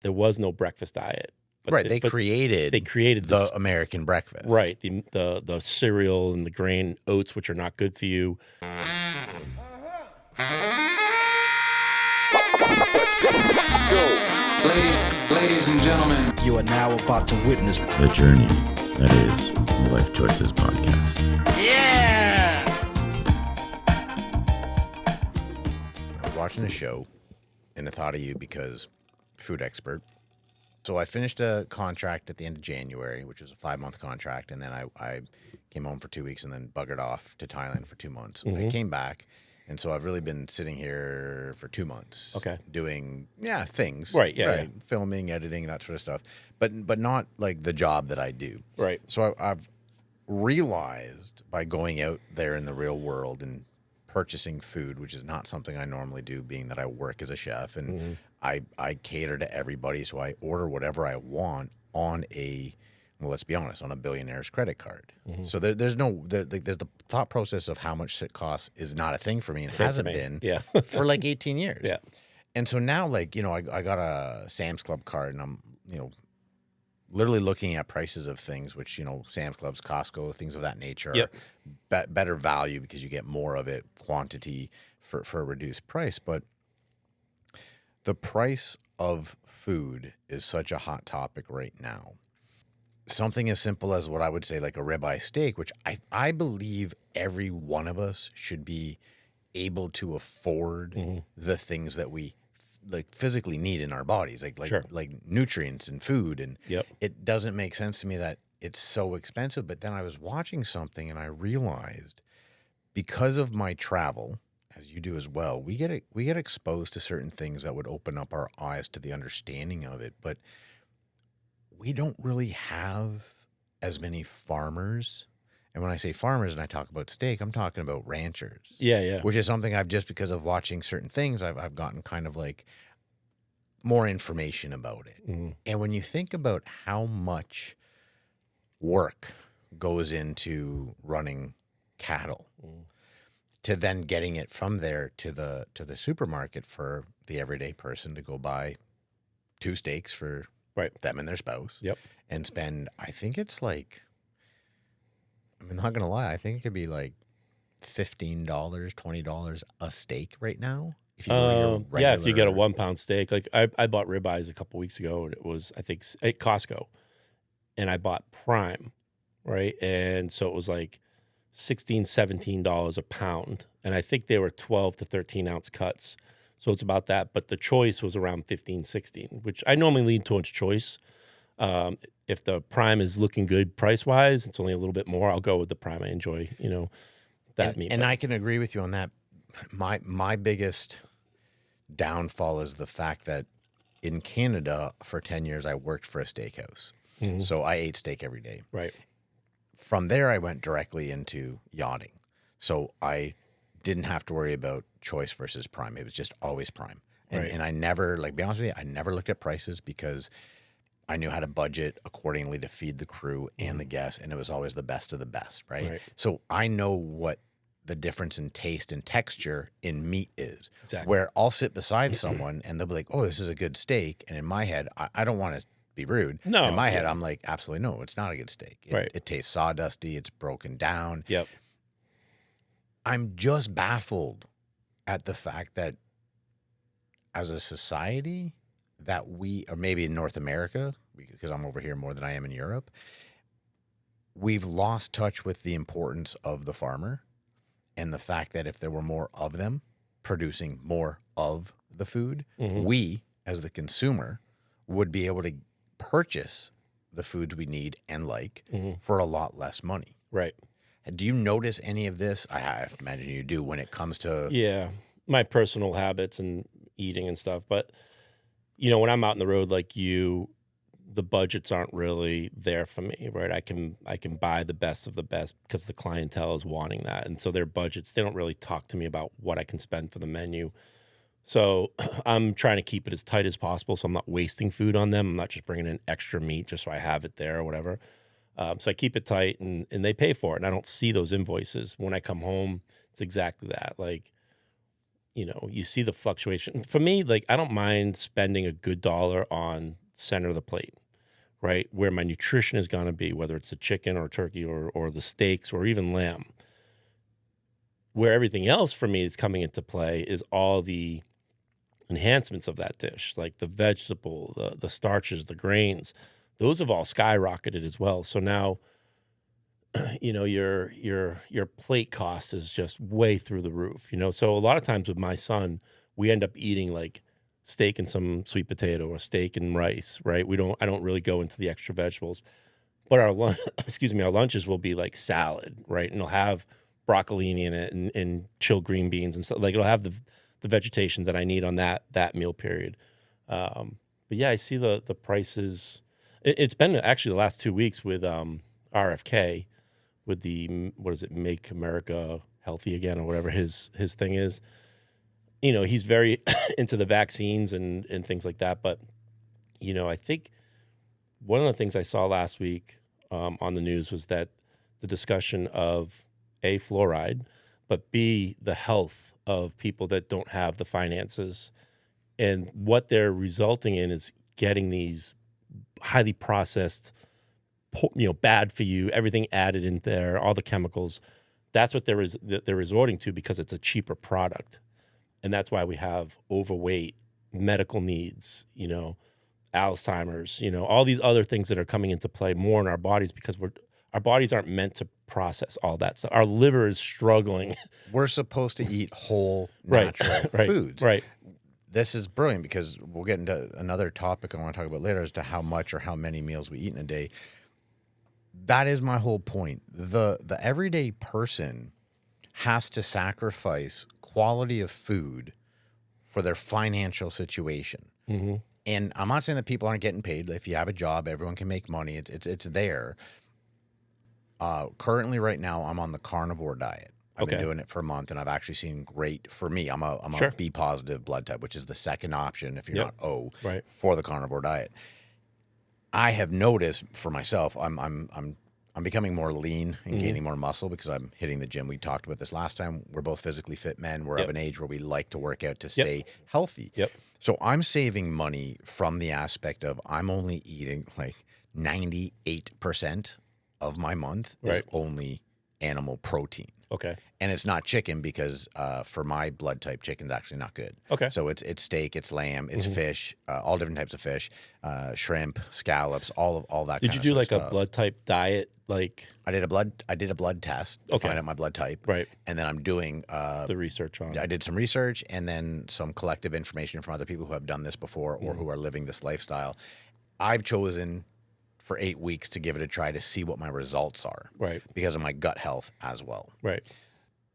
there was no breakfast diet. But Right, they created the American breakfast. Right, the cereal and the grain oats, which are not good for you. Ladies and gentlemen, you are now about to witness the journey that is the Lyfe Choyces podcast. Yeah! I was watching a show, and I thought of you because food expert. So I finished a contract at the end of January, which was a 5-month contract, and then I came home for 2 weeks and then buggered off to Thailand for 2 months. I came back, and so I've really been sitting here for 2 months, doing things, right, filming, editing, that sort of stuff, but not like the job that I do, right. So I've realized by going out there in the real world and purchasing food, which is not something I normally do, being that I work as a chef and I cater to everybody, so I order whatever I want on let's be honest, on a billionaire's credit card. So there's the thought process of how much it costs is not a thing for me, and hasn't been for like 18 years. Yeah. And so now, like, I got a Sam's Club card, and I'm, literally looking at prices of things, which, Sam's Clubs, Costco, things of that nature are better value because you get more of it, quantity for a reduced price. But the price of food is such a hot topic right now. Something as simple as what I would say like a ribeye steak, which I believe every one of us should be able to afford the things that we like physically need in our bodies, like nutrients and food. And it doesn't make sense to me that it's so expensive. But then I was watching something and I realized because of my travel, as you do as well, we get exposed to certain things that would open up our eyes to the understanding of it. But we don't really have as many farmers. And when I say farmers and I talk about steak, I'm talking about ranchers. Yeah. Which is something I've just because of watching certain things, I've gotten kind of like more information about it. And when you think about how much work goes into running cattle to then getting it from there to the supermarket for the everyday person to go buy 2 steaks for them and their spouse and spend, I think it's like, I'm not going to lie, I think it could be like $15, $20 a steak right now. If you go to your regular... if you get a 1 pound steak, like I bought ribeyes a couple weeks ago, and it was, I think, at Costco, and I bought prime, right? And so it was like $16, $17 a pound, and I think they were 12 to 13 ounce cuts. So it's about that, but the choice was around 15, 16, which I normally lean towards choice. If the prime is looking good price-wise, it's only a little bit more, I'll go with the prime. I enjoy, that meat. And I can agree with you on that. My biggest downfall is the fact that in Canada, for 10 years, I worked for a steakhouse. So I ate steak every day. Right. From there, I went directly into yachting. So I didn't have to worry about choice versus prime. It was just always prime. And I never, like, be honest with you, I never looked at prices because I knew how to budget accordingly to feed the crew and the guests, and it was always the best of the best, right? So I know what the difference in taste and texture in meat is. Exactly. Where I'll sit beside someone and they'll be like, oh, this is a good steak. And in my head, I don't want to be rude. No. In my head, I'm like, absolutely no, it's not a good steak. It tastes sawdusty. It's broken down. Yep. I'm just baffled at the fact that as a society that we, or maybe in North America, because I'm over here more than I am in Europe, we've lost touch with the importance of the farmer and the fact that if there were more of them producing more of the food, we, as the consumer, would be able to purchase the foods we need and like for a lot less money. Right. Do you notice any of this? I have to imagine you do when it comes to... my personal habits and eating and stuff. But, when I'm out on the road like you, the budgets aren't really there for me, right? I can buy the best of the best because the clientele is wanting that. And so their budgets, they don't really talk to me about what I can spend for the menu. So I'm trying to keep it as tight as possible so I'm not wasting food on them. I'm not just bringing in extra meat just so I have it there or whatever. So I keep it tight and they pay for it. And I don't see those invoices. When I come home, it's exactly that. Like, you see the fluctuation. For me, like, I don't mind spending a good dollar on center of the plate, right? Where my nutrition is going to be, whether it's the chicken or turkey or the steaks or even lamb. Where everything else for me is coming into play is all the enhancements of that dish, like the vegetable, the starches, the grains. Those have all skyrocketed as well. So now, your plate cost is just way through the roof. So a lot of times with my son, we end up eating like steak and some sweet potato or steak and rice, right? I don't really go into the extra vegetables, but our our lunches will be like salad, right? And it'll have broccolini in it and chilled green beans and stuff. Like, it'll have the vegetation that I need on that meal period. But yeah, I see the prices. It's been actually the last 2 weeks with RFK, with the, what is it, Make America Healthy Again, or whatever his thing is. He's very into the vaccines and things like that. But, I think one of the things I saw last week on the news was that the discussion of A, fluoride, but B, the health of people that don't have the finances. And what they're resulting in is getting these highly processed, bad for you, everything added in there, all the chemicals. That's what they're resorting to because it's a cheaper product. And that's why we have overweight, medical needs, Alzheimer's, all these other things that are coming into play more in our bodies because our bodies aren't meant to process all that stuff. Our liver is struggling. We're supposed to eat whole, natural foods. Right. This is brilliant because we'll get into another topic I want to talk about later as to how much or how many meals we eat in a day. That is my whole point. The everyday person has to sacrifice quality of food for their financial situation. Mm-hmm. And I'm not saying that people aren't getting paid. If you have a job, everyone can make money. It's there. Currently, right now, I'm on the carnivore diet. I've been doing it for a month, and I've actually seen great for me. I'm a B positive blood type, which is the second option if you're not O for the carnivore diet. I have noticed for myself, I'm becoming more lean and gaining more muscle because I'm hitting the gym. We talked about this last time. We're both physically fit men. We're of an age where we like to work out to stay healthy. Yep. So I'm saving money from the aspect of I'm only eating like 98% of my month is only animal protein. Okay. And it's not chicken because for my blood type, chicken's actually not good. Okay. So it's steak, it's lamb, it's fish, all different types of fish, shrimp, scallops, all that. Did you do like a blood type diet? Like, I did a blood test to find out my blood type. Right. And then I'm doing the research on it. I did some research and then some collective information from other people who have done this before or who are living this lifestyle. I've chosen for 8 weeks to give it a try to see what my results are. Right. Because of my gut health as well. Right.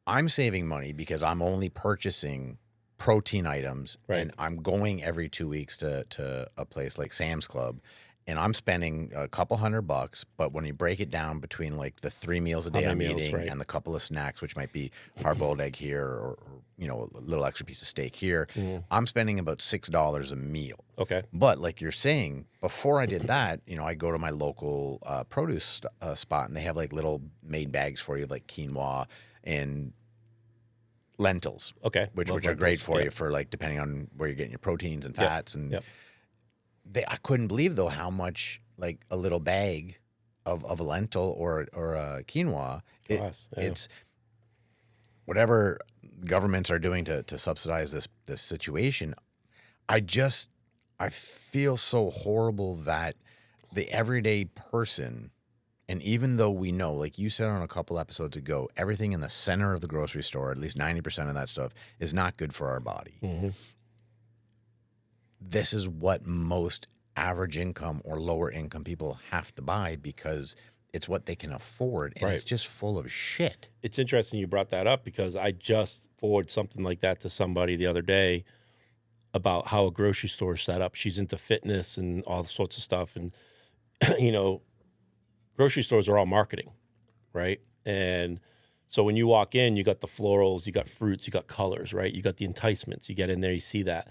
I'm saving money because I'm only purchasing protein items and I'm going every 2 weeks to a place like Sam's Club and I'm spending a couple $100, but when you break it down between like the 3 meals a day I'm eating and the couple of snacks, which might be hard-boiled egg here or a little extra piece of steak here, I'm spending about $6 a meal. Okay. But like you're saying, before I did that, I go to my local produce spot and they have like little made bags for you, like quinoa and lentils. Okay. Which are great for you for like depending on where you're getting your proteins and fats and I couldn't believe though how much like a little bag of a lentil or a quinoa it's whatever governments are doing to subsidize this situation. I feel so horrible that the everyday person, and even though we know, like you said on a couple episodes ago, everything in the center of the grocery store, at least 90% of that stuff, is not good for our body. Mm-hmm. This is what most average income or lower income people have to buy because it's what they can afford, and it's just full of shit. It's interesting you brought that up because I just forwarded something like that to somebody the other day about how a grocery store is set up. She's into fitness and all sorts of stuff, and grocery stores are all marketing, right? And so when you walk in, you got the florals, you got fruits, you got colors, right? You got the enticements. You get in there, you see that.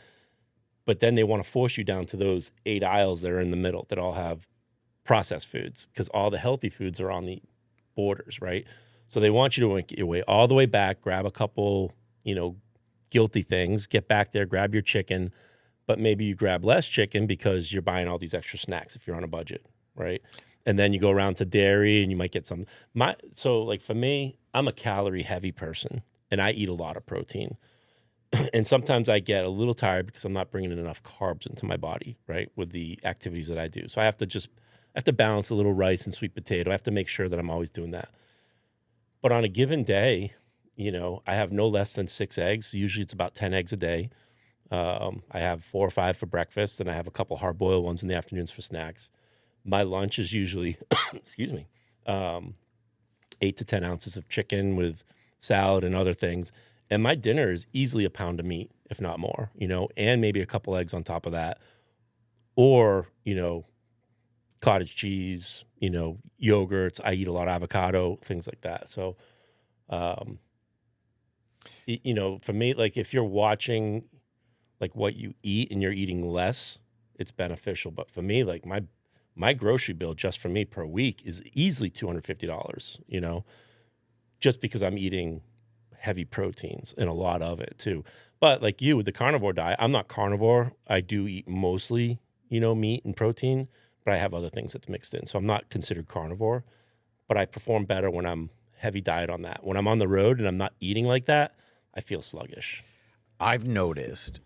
But then they want to force you down to those 8 aisles that are in the middle that all have processed foods because all the healthy foods are on the borders, right? So they want you to make your way all the way back, grab a couple, guilty things, get back there, grab your chicken, but maybe you grab less chicken because you're buying all these extra snacks if you're on a budget, right? And then you go around to dairy and you might get some. So like for me, I'm a calorie heavy person and I eat a lot of protein. And sometimes I get a little tired because I'm not bringing in enough carbs into my body, right? With the activities that I do. So I have to balance a little rice and sweet potato. I have to make sure that I'm always doing that. But on a given day, I have no less than 6 eggs. Usually it's about 10 eggs a day. I have 4 or 5 for breakfast, and I have a couple hard-boiled ones in the afternoons for snacks. My lunch is usually, 8 to 10 ounces of chicken with salad and other things. And my dinner is easily a pound of meat, if not more, and maybe a couple eggs on top of that. Or, cottage cheese, yogurts. I eat a lot of avocado, things like that. So, for me, like if you're watching like what you eat and you're eating less, it's beneficial. But for me, like my grocery bill just for me per week is easily $250, just because I'm eating heavy proteins and a lot of it too. But like you with the carnivore diet, I'm not carnivore. I do eat mostly, meat and protein, but I have other things that's mixed in. So I'm not considered carnivore, but I perform better when I'm heavy diet on that. When I'm on the road and I'm not eating like that, I feel sluggish. I've noticed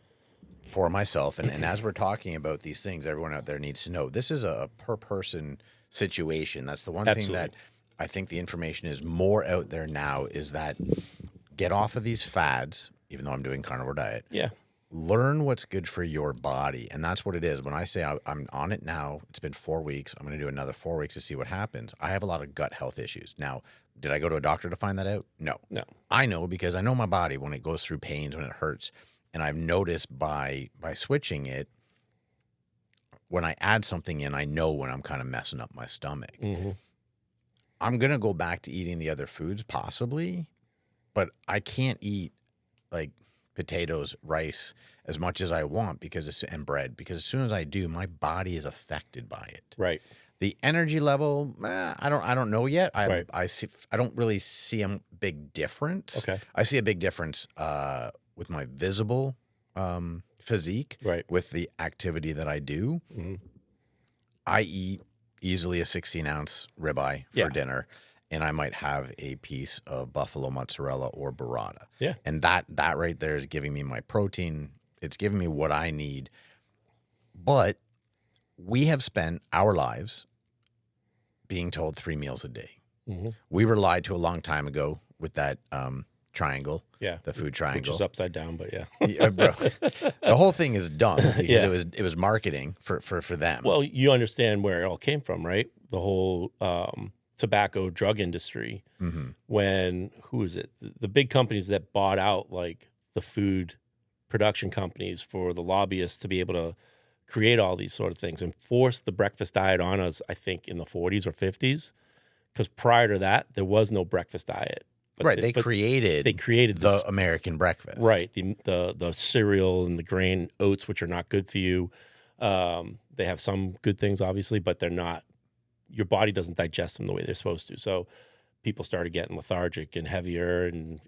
for myself, and as we're talking about these things, everyone out there needs to know this is a per person situation. That's the one thing that I think the information is more out there now is that get off of these fads, even though I'm doing carnivore diet. Yeah. Learn what's good for your body. And that's what it is. When I say I'm on it now, it's been 4 weeks. I'm going to do another 4 weeks to see what happens. I have a lot of gut health issues. Now, did I go to a doctor to find that out? No. I know because I know my body when it goes through pains, when it hurts. And I've noticed by switching it, when I add something in, I know when I'm kind of messing up my stomach. Mm-hmm. I'm going to go back to eating the other foods possibly, but I can't eat like potatoes, rice as much as I want and bread, because as soon as I do, my body is affected by it. Right. The energy level, I don't know yet. I don't really see a big difference. Okay. I see a big difference with my visible physique, right, with the activity that I do. Mm-hmm. I eat easily a 16-ounce ribeye for dinner, and I might have a piece of buffalo mozzarella or burrata. Yeah. And that right there is giving me my protein. It's giving me what I need. But we have spent our lives being told 3 meals a day. Mm-hmm. We were lied to a long time ago with that triangle, the food triangle, which is upside down, but bro, the whole thing is dumb because it was marketing for them. Well, you understand where it all came from, right? The whole tobacco drug industry. Mm-hmm. When who is it? The big companies that bought out like the food production companies for the lobbyists to be able to create all these sort of things and force the breakfast diet on us. I think in the 40s or 50s, because prior to that there was no breakfast diet. But they created the American breakfast. Right. The cereal and the grain oats, which are not good for you. They have some good things, obviously, but they're not. Your body doesn't digest them the way they're supposed to. So people started getting lethargic and heavier, and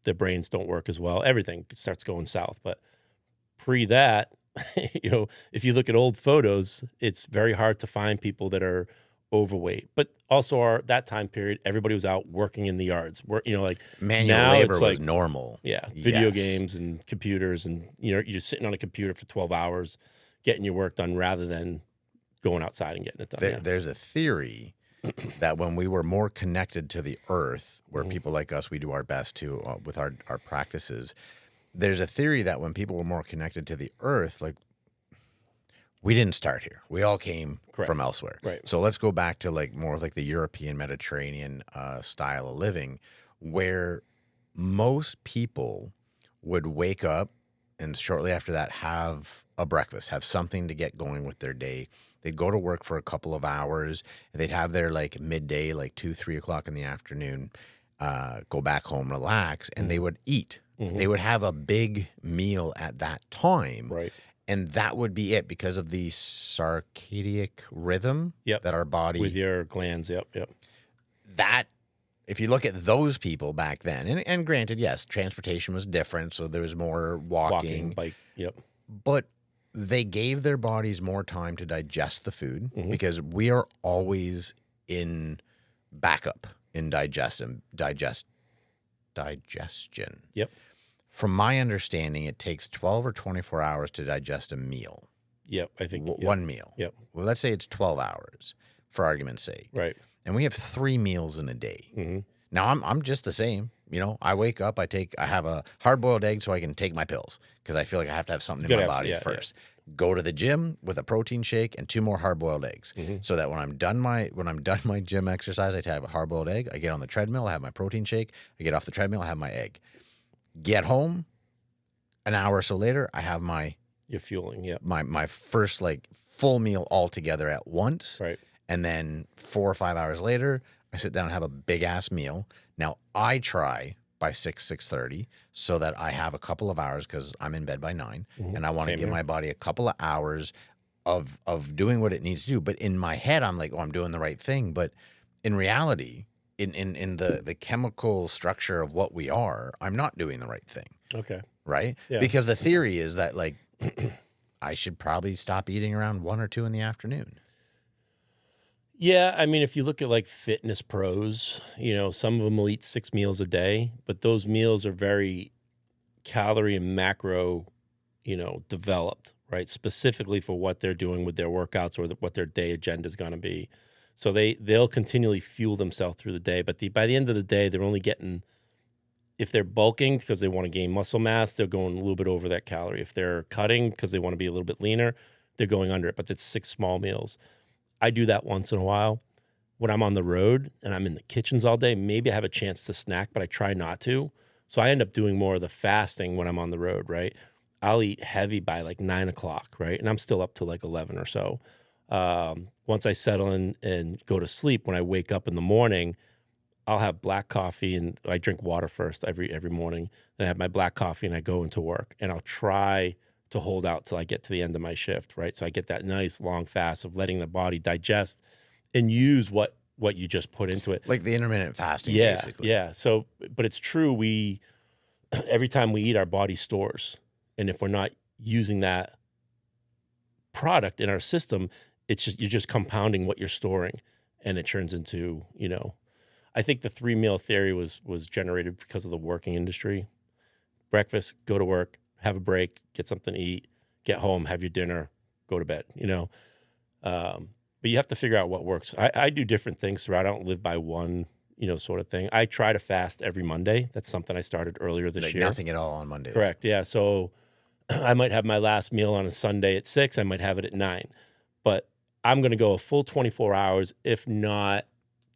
their brains don't work as well. Everything starts going south. But pre that, if you look at old photos, it's very hard to find people that are overweight, but also that time period, everybody was out working in the yards. Manual labor was normal. Yeah, video games and computers, and you're sitting on a computer for 12 hours, getting your work done rather than going outside and getting it done. There's a theory that when we were more connected to the earth, where Mm-hmm. people like us, we do our best to with our practices. There's a theory that when people were more connected to the earth, like, we didn't start here. We all came from elsewhere. Right. So let's go back to like more of like the European Mediterranean style of living, where most people would wake up and shortly after that have a breakfast, have something to get going with their day. They'd go to work for a couple of hours, and they'd have their like midday, like 2-3 o'clock in the afternoon, go back home, relax, and they would eat. Mm-hmm. They would have a big meal at that time. Right. And that would be it because of the circadian rhythm that our body... With your glands, yep. That if you look at those people back then, and granted, yes, transportation was different, so there was more walking, bike. Yep. but they gave their bodies more time to digest the food because we are always in backup in digestion. Yep. From my understanding, it takes 12 or 24 hours to digest a meal. Yep. I think One meal. Yep. Well, let's say it's 12 hours for argument's sake. Right. And we have 3 meals in a day. Now I'm just the same. You know, I wake up, I have a hard-boiled egg so I can take my pills because I feel like I have to have something in my body first. Go to the gym with a protein shake and 2 more hard-boiled eggs, so that when I'm done my gym exercise, I have a hard-boiled egg. I get on the treadmill, I have my protein shake. I get off the treadmill, I have my egg. Get home, an hour or so later, I have my You're fueling. Yeah. my first like full meal all together at once. Right. And then 4 or 5 hours later, I sit down and have a big ass meal. Now I try by 6:30 so that I have a couple of hours because I'm in bed by 9 and I want to give my body a couple of hours of doing what it needs to do. But in my head, I'm like, oh, I'm doing the right thing. But in reality, in the chemical structure of what we are, I'm not doing the right thing. Okay. Right? Yeah. Because the theory is that like I should probably stop eating around 1 or 2 in the afternoon. Yeah, I mean, if you look at like fitness pros, you know, some of them will eat 6 meals a day, but those meals are very calorie and macro, you know, developed, right? Specifically for what they're doing with their workouts or what their day agenda is going to be. So they'll continually fuel themselves through the day, but by the end of the day, they're only getting, if they're bulking because they want to gain muscle mass, they're going a little bit over that calorie. If they're cutting because they want to be a little bit leaner, they're going under it, but it's 6 small meals. I do that once in a while. When I'm on the road and I'm in the kitchens all day, maybe I have a chance to snack, but I try not to. So I end up doing more of the fasting when I'm on the road, right? I'll eat heavy by like 9 o'clock, right? And I'm still up to like 11 or so. Once I settle in and go to sleep, when I wake up in the morning, I'll have black coffee and I drink water first every morning. Then I have my black coffee and I go into work and I'll try to hold out till I get to the end of my shift, right? So I get that nice long fast of letting the body digest and use what you just put into it. Like the intermittent fasting, basically. Yeah. So, but it's true. Every time we eat, our body stores. And if we're not using that product in our system, you're just compounding what you're storing and it turns into, you know, I think the 3-meal theory was generated because of the working industry. Breakfast, go to work, have a break, get something to eat, get home, have your dinner, go to bed, you know. But you have to figure out what works. I do different things throughout. I don't live by one, you know, sort of thing. I try to fast every Monday. That's something I started earlier this year. Nothing at all on Mondays. Correct, yeah. So I might have my last meal on a Sunday at 6. I might have it at 9. But I'm going to go a full 24 hours, if not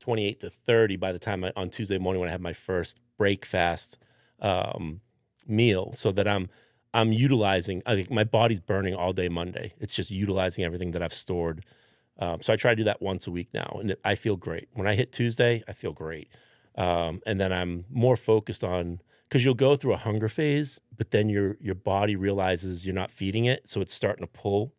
28 to 30 by the time on Tuesday morning when I have my first break fast meal, so that I'm utilizing, I think my body's burning all day Monday. It's just utilizing everything that I've stored. So I try to do that once a week now, and I feel great. When I hit Tuesday, I feel great. And then I'm more focused on, because you'll go through a hunger phase, but then your body realizes you're not feeding it, so it's starting to pull,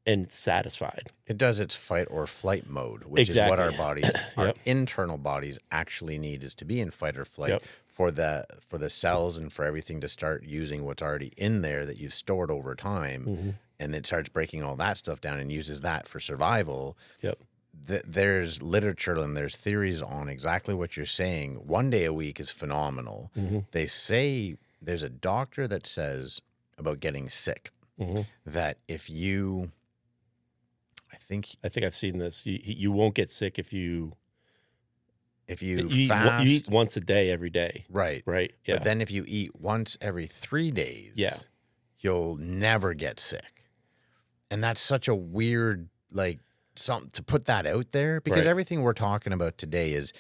and it's satisfied. It does its fight or flight mode, which is what our bodies, our Yep. internal bodies actually need, is to be in fight or flight for the cells and for everything to start using what's already in there that you've stored over time, and it starts breaking all that stuff down and uses that for survival. Yep. There's literature and there's theories on exactly what you're saying. 1 day a week is phenomenal. They say there's a doctor that says about getting sick that if you, I think I've seen this. You won't get sick if you fast. You eat once a day every day. Right. Yeah. But then if you eat once every 3 days, you'll never get sick. And that's such a weird, like, something to put that out there, because everything we're talking about today is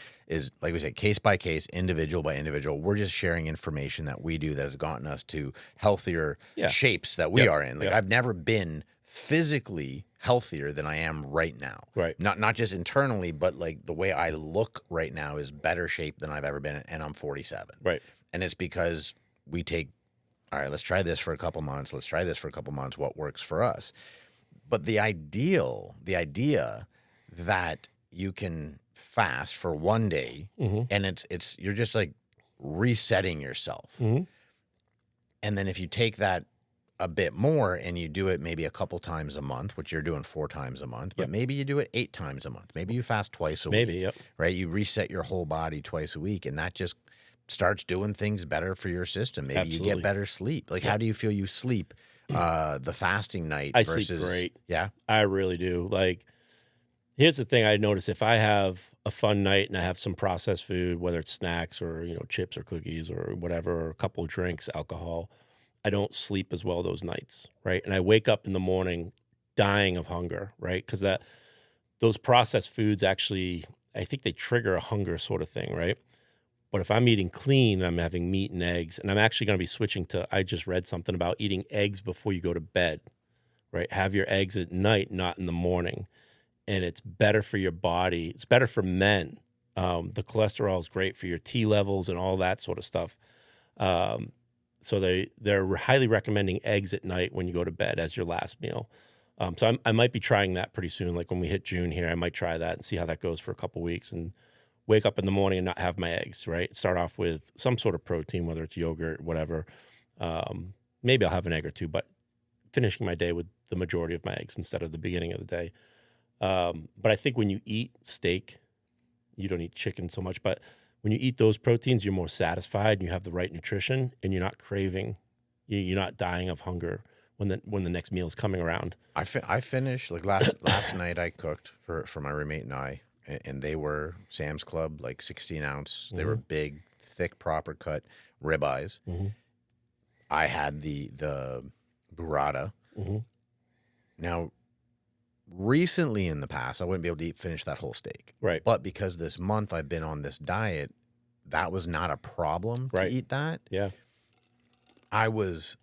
like we said, case by case, individual by individual. We're just sharing information that we do that has gotten us to healthier shapes that we are in. Like I've never been physically healthier than I am right now. Right. Not just internally, but like the way I look right now is better shape than I've ever been, and I'm 47. Right. And it's because we take, all right, let's try this for a couple months. Let's try this for a couple months. What works for us? But the idea that you can fast for one day, Mm-hmm. and you're just like resetting yourself. Mm-hmm. And then if you take that a bit more and you do it maybe a couple times a month, which you're doing 4 times a month, but Yep. maybe you do it 8 times a month. Maybe you fast twice a Maybe, week, yep. right? You reset your whole body twice a week, and that just starts doing things better for your system. Maybe you Absolutely. get better sleep. Like, how do you feel you sleep the fasting night I versus sleep great. Yeah. I really do. Like, here's the thing I notice: if I have a fun night and I have some processed food, whether it's snacks or, chips or cookies or whatever, or a couple of drinks, alcohol, I don't sleep as well those nights, right? And I wake up in the morning dying of hunger, right? Because those processed foods actually, I think they trigger a hunger sort of thing, right? But if I'm eating clean, I'm having meat and eggs, and I'm actually going to be switching to, I just read something about eating eggs before you go to bed, right? Have your eggs at night, not in the morning. And it's better for your body. It's better for men. The cholesterol is great for your T levels and all that sort of stuff. So they're highly recommending eggs at night when you go to bed as your last meal. So I might be trying that pretty soon. Like when we hit June here, I might try that and see how that goes for a couple weeks and wake up in the morning and not have my eggs, right? Start off with some sort of protein, whether it's yogurt, whatever. Maybe I'll have an egg or two, but finishing my day with the majority of my eggs instead of the beginning of the day. But I think when you eat steak, you don't eat chicken so much, but when you eat those proteins, you're more satisfied and you have the right nutrition and you're not craving, you're not dying of hunger when the next meal is coming around. I finished, like last night I cooked for my roommate and I, and they were Sam's Club, like 16 ounce. They were big, thick, proper cut ribeyes. Mm-hmm. I had the burrata. Mm-hmm. Now, recently in the past, I wouldn't be able to finish that whole steak. Right. But because this month I've been on this diet, that was not a problem to eat that. Yeah. I was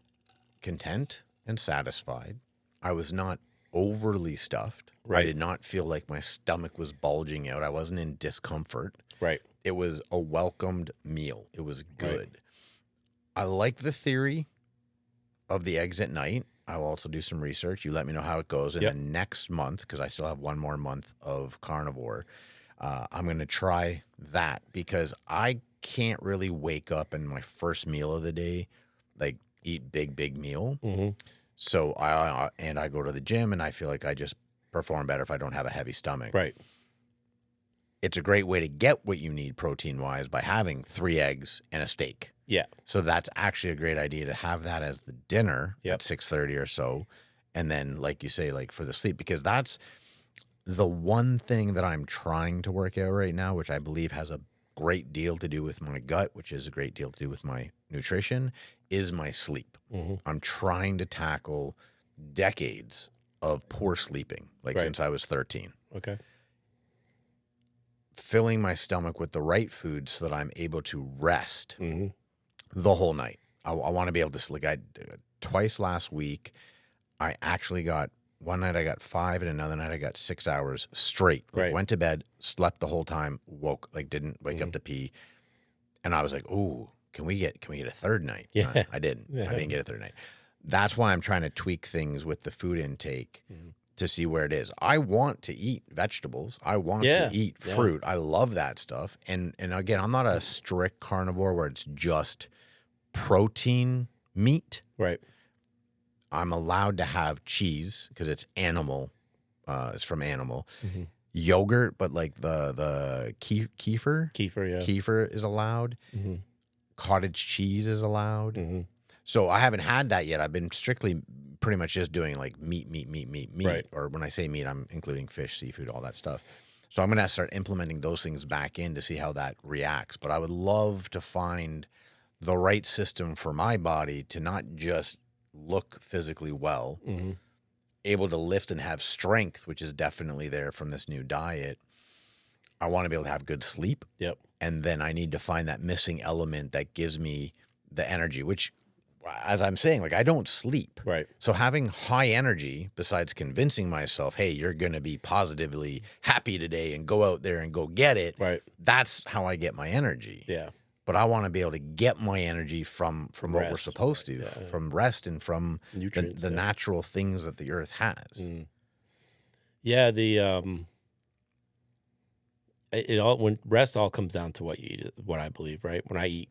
content and satisfied. I was not overly stuffed. Right. I did not feel like my stomach was bulging out. I wasn't in discomfort. Right. It was a welcomed meal. It was good. Right. I like the theory of the eggs at night. I'll also do some research. You let me know how it goes. And then next month, because I still have one more month of carnivore, I'm going to try that because I can't really wake up and my first meal of the day, like eat big meal. Mm-hmm. So I go to the gym and I feel like I just perform better if I don't have a heavy stomach. Right. It's a great way to get what you need protein-wise by having 3 eggs and a steak. Yeah. So that's actually a great idea to have that as the dinner at 6:30 or so. And then, like you say, like for the sleep, because that's the one thing that I'm trying to work out right now, which I believe has a great deal to do with my gut, which is a great deal to do with my nutrition, is my sleep. Mm-hmm. I'm trying to tackle decades of poor sleeping, like since I was 13. Okay. Filling my stomach with the right food so that I'm able to rest Mm-hmm. the whole night. I want to be able to sleep. Twice last week, I actually got, one night I got 5 and another night I got 6 hours straight. Like, went to bed, slept the whole time, didn't wake up to pee. And I was like, ooh, can we get a third night? Yeah. I didn't. I didn't get a third night. That's why I'm trying to tweak things with the food intake to see where it is. I want to eat vegetables. I want to eat fruit. I love that stuff. And again, I'm not a strict carnivore where it's just protein meat. Right. I'm allowed to have cheese because it's animal. It's from animal. Mm-hmm. Yogurt, but like the kefir. Kefir is allowed. Mm-hmm. Cottage cheese is allowed. Mm-hmm. So I haven't had that yet. I've been strictly pretty much just doing like meat. Right. Or when I say meat, I'm including fish, seafood, all that stuff. So I'm going to start implementing those things back in to see how that reacts. But I would love to find the right system for my body to not just look physically well, able to lift and have strength, which is definitely there from this new diet. I want to be able to have good sleep. Yep. And then I need to find that missing element that gives me the energy, which, as I'm saying, like I don't sleep. Right. So having high energy, besides convincing myself, hey, you're going to be positively happy today and go out there and go get it. Right. That's how I get my energy. Yeah. But I want to be able to get my energy from what we're rest, supposed to, from rest and from nutrients, the natural things that the earth has. Yeah, when rest all comes down to what you eat, what I believe, right? When I eat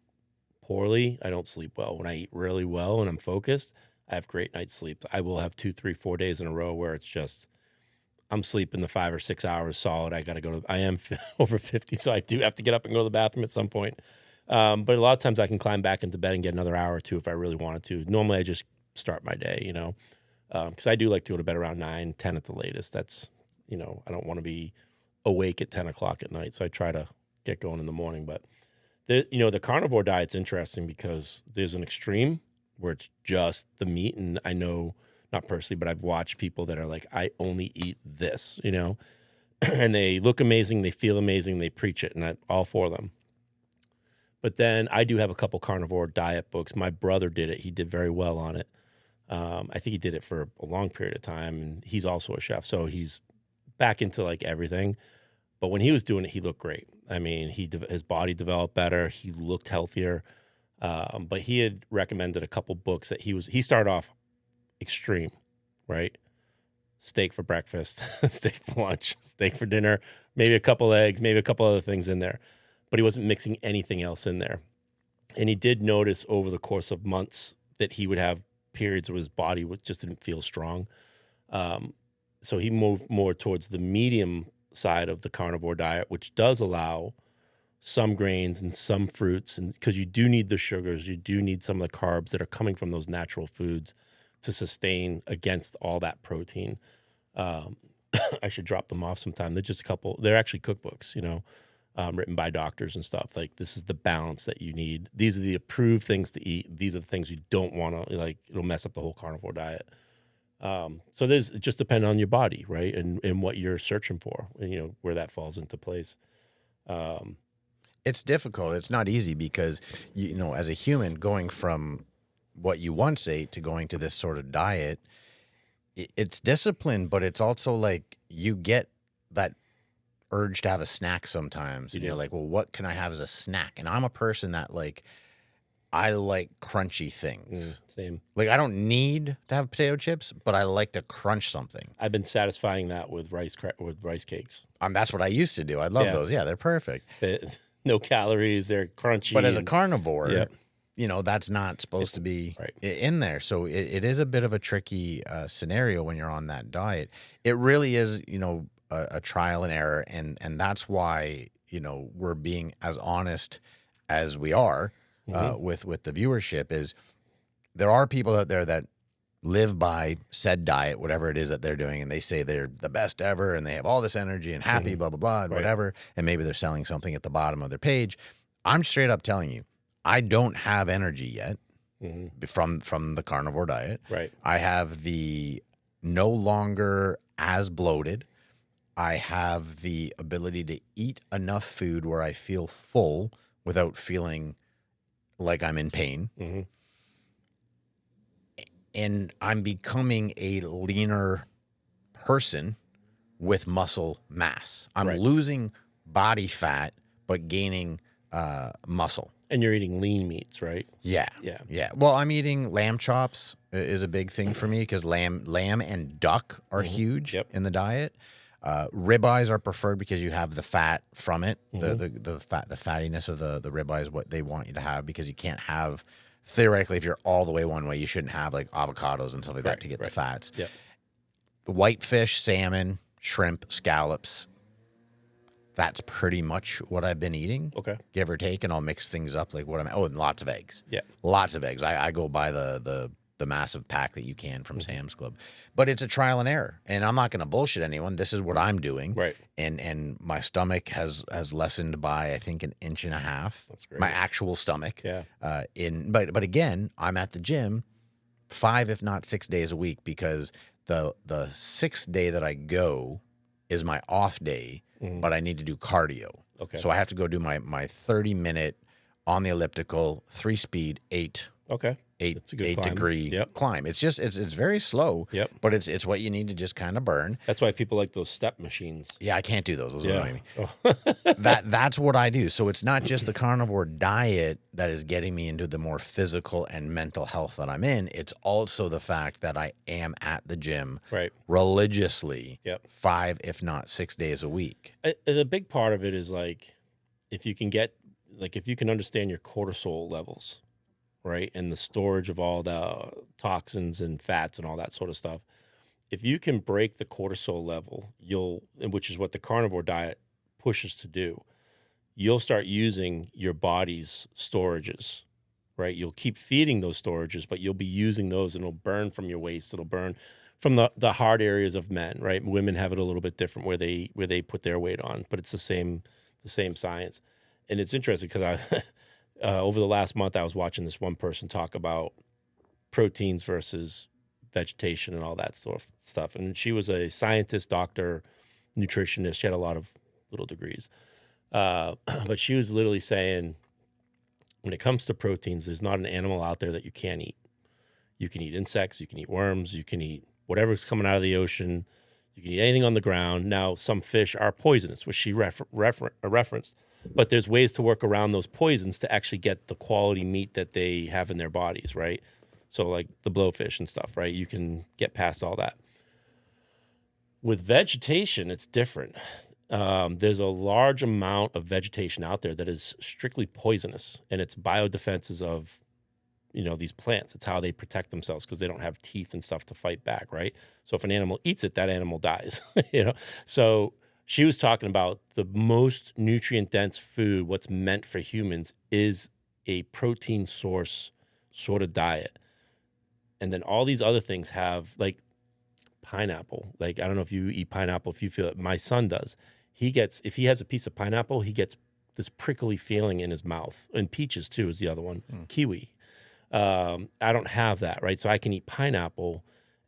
poorly, I don't sleep well. When I eat really well and I'm focused, I have great night's sleep. I will have 2, 3, 4 days in a row where it's just I'm sleeping the 5 or 6 hours solid. I got to go to. I am over 50, so I do have to get up and go to the bathroom at some point. But a lot of times I can climb back into bed and get another hour or two if I really wanted to. Normally I just start my day, because I do like to go to bed around 9, 10 at the latest. That's, I don't want to be awake at 10 o'clock at night. So I try to get going in the morning. But, the carnivore diet's interesting because there's an extreme where it's just the meat. And I know, not personally, but I've watched people that are like, I only eat this, and they look amazing, they feel amazing, they preach it, and I'm all for them. But then I do have a couple carnivore diet books. My brother did it. He did very well on it. I think he did it for a long period of time, and he's also a chef, so he's back into like everything. But when he was doing it, he looked great. I mean, his body developed better. He looked healthier. But he had recommended a couple books that he started off extreme, right? Steak for breakfast, steak for lunch, steak for dinner, maybe a couple eggs, maybe a couple other things in there. But he wasn't mixing anything else in there. And he did notice over the course of months that he would have periods where his body just didn't feel strong. So he moved more towards the medium side of the carnivore diet, which does allow some grains and some fruits, and because you do need the sugars, you do need some of the carbs that are coming from those natural foods to sustain against all that protein. I should drop them off sometime. They're just they're actually cookbooks, written by doctors and stuff. Like, this is the balance that you need. These are the approved things to eat. These are the things you don't want to, like, it'll mess up the whole carnivore diet. So it just depends on your body, right? And what you're searching for, and, where that falls into place. It's difficult. It's not easy because, as a human going from what you once ate to going to this sort of diet, it's discipline, but it's also like you get that urge to have a snack sometimes. And you're like, well, what can I have as a snack? And I'm a person that I like crunchy things. Same. Like, I don't need to have potato chips, but I like to crunch something. I've been satisfying that with rice cakes. That's what I used to do. I love those. Yeah, they're perfect. No calories. They're crunchy. But as a carnivore, that's not supposed to be right in there. So it is a bit of a tricky scenario when you're on that diet. It really is, a trial and error. And that's why, we're being as honest as we are with the viewership. Is there are people out there that live by said diet, whatever it is that they're doing, and they say they're the best ever and they have all this energy and happy, blah, blah, blah, and whatever. And maybe they're selling something at the bottom of their page. I'm straight up telling you, I don't have energy yet from the carnivore diet. Right. I have the no longer as bloated. I have the ability to eat enough food where I feel full without feeling like I'm in pain. And I'm becoming a leaner person with muscle mass. I'm losing body fat, but gaining muscle. And you're eating lean meats, right? Yeah. Well, I'm eating lamb chops is a big thing for me because lamb and duck are huge in the diet. Ribeyes are preferred because you have the fat from it. The fattiness of the ribeye is what they want you to have, because you can't have, theoretically, if you're all the way one way, you shouldn't have like avocados and stuff like that to get the fats. Whitefish, salmon, shrimp, scallops. That's pretty much what I've been eating, give or take, and I'll mix things up like and lots of eggs. Lots of eggs. I go by the massive pack that you can from Sam's Club, but it's a trial and error, and I'm not going to bullshit anyone. This is what I'm doing, and my stomach has lessened by, I think, 1.5 inches. That's great. My actual stomach. But again, I'm at the gym 5, if not 6 days a week, because the 6th day that I go is my off day. But I need to do cardio. So I have to go do my 30-minute on the elliptical, 3-speed, 8 It's a good climb. degree climb. It's just it's very slow. Yep. But it's what you need to just kind of burn. That's why people like those step machines. Yeah, I can't do those. Those Yeah. annoy me. That's what I do. So it's not just the carnivore diet that is getting me into the more physical and mental health that I'm in. It's also the fact that I am at the gym Right. religiously, Yep. 5 if not 6 days a week. The big part of it is like, if you can understand your cortisol levels, right, and the storage of all the toxins and fats and all that sort of stuff. If you can break the cortisol level, which is what the carnivore diet pushes to do, you'll start using your body's storages, right? You'll keep feeding those storages, but you'll be using those, and it'll burn from your waist. It'll burn from the hard areas of men, right? Women have it a little bit different where they put their weight on, but it's the same science. And it's interesting because I over the last month I was watching this one person talk about proteins versus vegetation and all that stuff. And she was a scientist, doctor, nutritionist. She had a lot of little degrees. But she was literally saying, when it comes to proteins, there's not an animal out there that you can't eat. You can eat insects, you can eat worms, you can eat whatever's coming out of the ocean, you can eat anything on the ground. Now, some fish are poisonous, which she referenced, but there's ways to work around those poisons to actually get the quality meat that they have in their bodies, right? So like the blowfish and stuff, right? You can get past all that. With vegetation, it's different. There's a large amount of vegetation out there that is strictly poisonous, and it's biodefenses of, these plants. It's how they protect themselves because they don't have teeth and stuff to fight back, right? So if an animal eats it, that animal dies, So she was talking about the most nutrient-dense food, what's meant for humans, is a protein source sort of diet. And then all these other things have, like pineapple. Like, I don't know if you eat pineapple, if you feel it. My son does. If he has a piece of pineapple, he gets this prickly feeling in his mouth. And peaches, too, is the other one. Kiwi. I don't have that, right? So I can eat pineapple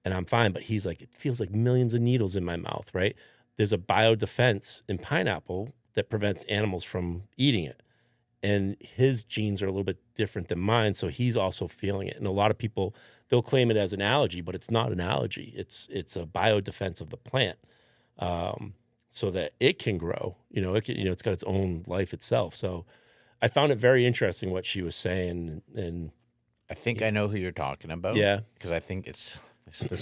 and I'm fine. But he's like, it feels like millions of needles in my mouth, right? There's a biodefense in pineapple that prevents animals from eating it. And his genes are a little bit different than mine, so he's also feeling it. And a lot of people, they'll claim it as an allergy, but it's not an allergy. It's a biodefense of the plant, so that it can grow. It's got its own life itself. So I found it very interesting what she was saying. And I think I know who you're talking about. Yeah. Because I think this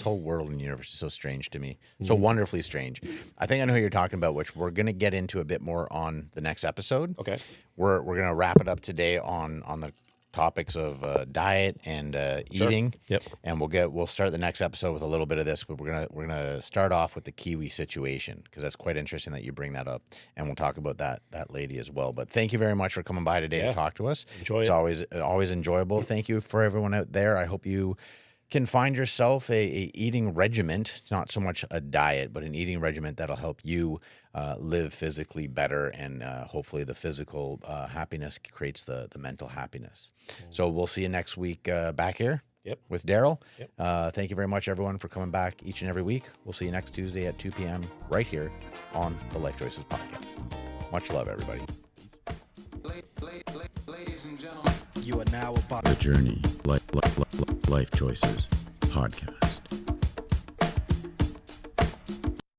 whole world and universe is so strange to me, so wonderfully strange. I think I know who you're talking about, which we're going to get into a bit more on the next episode. Okay. We're going to wrap it up today on the topics of diet and eating. Yep. And we'll start the next episode with a little bit of this, but we're gonna start off with the kiwi situation because that's quite interesting that you bring that up, and we'll talk about that lady as well. But thank you very much for coming by today to talk to us. Enjoy it's it. always enjoyable. Thank you for everyone out there. I hope you can find yourself a eating regiment, not so much a diet, but an eating regiment that'll help you live physically better, and hopefully the physical happiness creates the mental happiness. So we'll see you next week back here with Daryl. Thank you very much, everyone, for coming back each and every week. We'll see you next Tuesday at 2 p.m. right here on the Lyfe Choyces podcast. Much love, everybody. Ladies and gentlemen. You are now about The Journey, Life Choices podcast.